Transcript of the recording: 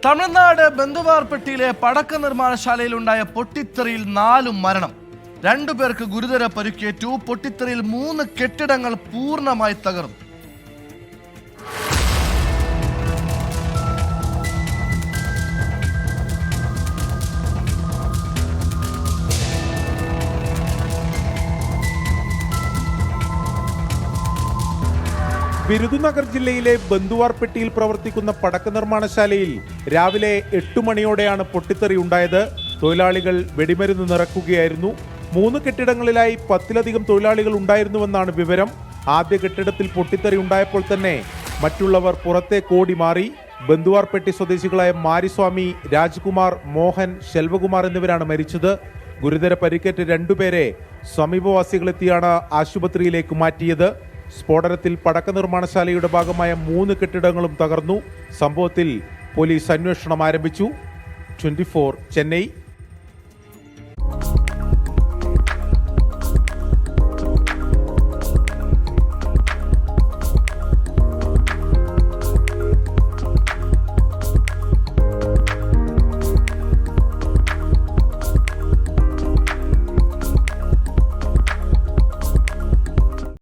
തമിഴ്നാട് ബന്ധുവാർപെട്ടിയിലെ പടക്ക നിർമ്മാണശാലയിലുണ്ടായ പൊട്ടിത്തെറിയിൽ 4 മരണം. 2 പേർക്ക് ഗുരുതര പരിക്കേറ്റു. പൊട്ടിത്തെറിയിൽ 3 കെട്ടിടങ്ങൾ പൂർണ്ണമായി തകർന്നു. വിരുദുനഗർ ജില്ലയിലെ ബന്ധുവാർപെട്ടിയിൽ പ്രവർത്തിക്കുന്ന പടക്ക നിർമ്മാണശാലയിൽ രാവിലെ 8 മണിയോടെയാണ് പൊട്ടിത്തെറി ഉണ്ടായത്. തൊഴിലാളികൾ വെടിമരുന്ന് നിറക്കുകയായിരുന്നു. 3 കെട്ടിടങ്ങളിലായി 10-ലധികം തൊഴിലാളികൾ ഉണ്ടായിരുന്നുവെന്നാണ് വിവരം. ആദ്യ കെട്ടിടത്തിൽ പൊട്ടിത്തെറി ഉണ്ടായപ്പോൾ തന്നെ മറ്റുള്ളവർ പുറത്തേക്ക് ഓടി മാറി. ബന്ധുവാർപെട്ടി സ്വദേശികളായ മാരിസ്വാമി, രാജ്കുമാർ, മോഹൻ, ശെൽവകുമാർ എന്നിവരാണ് മരിച്ചത്. ഗുരുതര പരിക്കേറ്റ 2 പേരെ സമീപവാസികളെത്തിയാണ് ആശുപത്രിയിലേക്ക് മാറ്റിയത്. സ്ഫോടനത്തിൽ പടക്ക നിർമ്മാണശാലയുടെ ഭാഗമായ 3 കെട്ടിടങ്ങളും തകർന്നു. സംഭവത്തിൽ പോലീസ് അന്വേഷണം ആരംഭിച്ചു. 24 ചെന്നൈ.